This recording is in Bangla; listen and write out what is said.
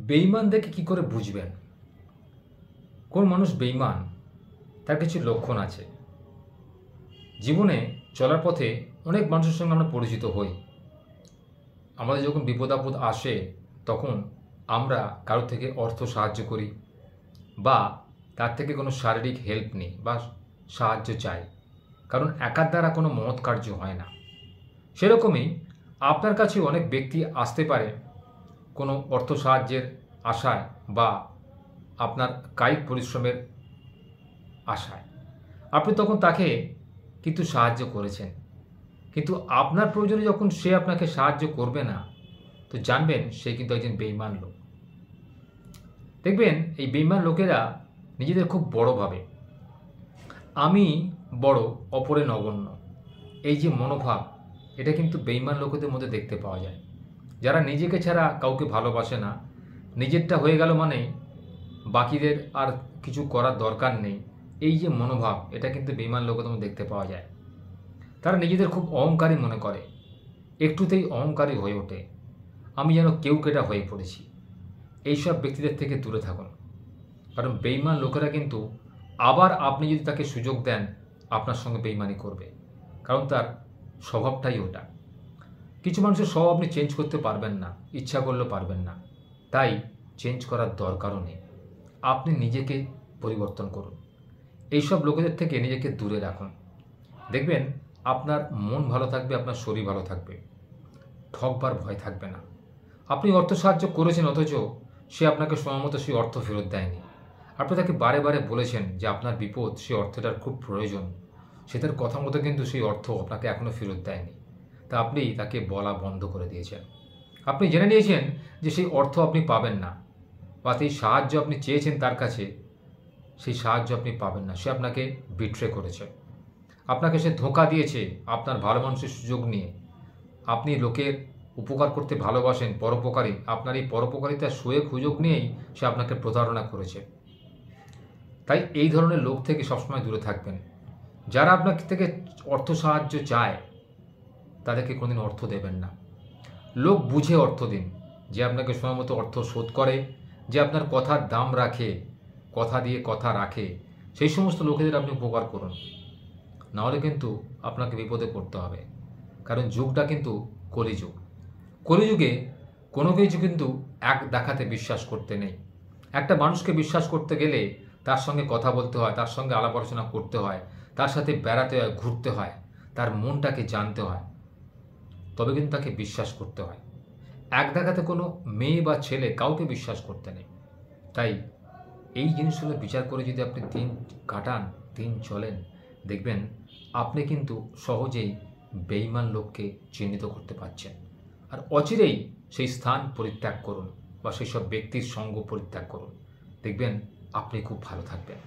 বেঈমান দেখে কি করে বুঝবেন কোন মানুষ বেঈমান? তার কিছু লক্ষণ আছে। জীবনে চলার পথে অনেক মানুষের সঙ্গে আমরা পরিচিত হই। আমাদের যখন বিপদ আপদ আসে তখন আমরা কারোর থেকে অর্থ সাহায্য করি বা তার থেকে কোনো শারীরিক হেল্প নিই বা সাহায্য চাই, কারণ একার দ্বারা কোনো মহৎ কার্য হয় না। সেরকমই আপনার কাছে অনেক ব্যক্তি আসতে পারে কোনো অর্থ সাহায্যের আশায় বা আপনার কায়িক পরিশ্রমের আশায়। আপনি তখন তাকে কিন্তু সাহায্য করেছেন, কিন্তু আপনার প্রয়োজনে যখন সে আপনাকে সাহায্য করবে না, তো জানবেন সে কিন্তু একজন বেঈমান লোক। দেখবেন এই বেঈমান লোকেরা নিজেদের খুব বড় ভাবে, আমি বড় অপরে নগণ্য, এই যে মনোভাব, এটা কিন্তু বেঈমান লোকেদের মধ্যে দেখতে পাওয়া যায়। যারা নিজেকে ছাড়া কাউকে ভালোবাসে না, নিজেরটা হয়ে গেল মানে বাকিদের আর কিছু করার দরকার নেই, এই যে মনোভাব, এটা কিন্তু বেঈমান লোকেদের মধ্যে দেখতে পাওয়া যায়। তারা নিজেদের খুব অহংকারী মনে করে, একটুতেই অহংকারী হয়ে ওঠে, আমি যেন কেউ কেটা হয়ে পড়েছি। এইসব ব্যক্তিদের থেকে দূরে থাকুন, কারণ বেঈমান লোকেরা কিন্তু আবার আপনি যদি তাকে সুযোগ দেন আপনার সঙ্গে বেঈমানি করবে, কারণ তার স্বভাবটাই ওটা। কিছু মানুষের স্বভাব আপনি চেঞ্জ করতে পারবেন না, ইচ্ছা করলেও পারবেন না, তাই চেঞ্জ করার দরকারও নেই। আপনি নিজেকে পরিবর্তন করুন, এইসব লোকেদের থেকে নিজেকে দূরে রাখুন। দেখবেন আপনার মন ভালো থাকবে, আপনার শরীর ভালো থাকবে, ঠকবার ভয় থাকবে না। আপনি অর্থ সাহায্য করেছেন অথচ সে আপনাকে সময়মতো সেই অর্থ ফেরত দেয়নি। আপনি তাকে বারে বারে বলেছেন যে আপনার বিপদ, সেই অর্থটার খুব প্রয়োজন, সে তার কথা মতো কিন্তু সেই অর্থ আপনাকে এখনও ফেরত দেয়নি। তা আপনি তাকে বলা বন্ধ করে দিয়েছেন। আপনি জেনে নিয়েছেন যে সেই অর্থ আপনি পাবেন না, বা সেই সাহায্য আপনি চেয়েছেন তার কাছে, সেই সাহায্য আপনি পাবেন না। সে আপনাকে বিট্রে করেছে, আপনাকে সে ধোঁকা দিয়েছে আপনার ভালো মানুষের সুযোগ নিয়ে। আপনি লোকের উপকার করতে ভালোবাসেন, পরোপকারী, আপনার এই পরোপকারিতার সুযোগ নিয়েই সে আপনাকে প্রতারণা করেছে। তাই এই ধরনের লোক থেকে সবসময় দূরে থাকবেন। যারা আপনার থেকে অর্থ সাহায্য চায় তাদেরকে কোনোদিন অর্থ দেবেন না। লোক বুঝে অর্থ দিন, যে আপনাকে সময় মতো অর্থ শোধ করে, যে আপনার কথার দাম রাখে, কথা দিয়ে কথা রাখে, সেই সমস্ত লোকেদের আপনি উপকার করুন। নাহলে কিন্তু আপনাকে বিপদে পড়তে হবে, কারণ যুগটা কিন্তু কলিযুগ। কলিযুগে কোনো কিছু কিন্তু এক দেখাতে বিশ্বাস করতে নেই। একটা মানুষকে বিশ্বাস করতে গেলে তার সঙ্গে কথা বলতে হয়, তার সঙ্গে আলাপ আলোচনা করতে হয়, তার সাথে বেড়াতে হয়, ঘুরতে হয়, তার মনটাকে জানতে হয়, তবে কিন্তু তাকে বিশ্বাস করতে হয়। এক দেখাতে কোনো মেয়ে বা ছেলে কাউকে বিশ্বাস করতে নেই। তাই এই জিনিসগুলো বিচার করে যদি আপনি দিন কাটান, দিন চলেন, দেখবেন আপনি কিন্তু সহজেই বেঈমান লোককে চিহ্নিত করতে পারছেন। আর অচিরেই সেই স্থান পরিত্যাগ করুন বা সেই সব ব্যক্তির সঙ্গ পরিত্যাগ করুন, দেখবেন আপনি খুব ভালো থাকবেন।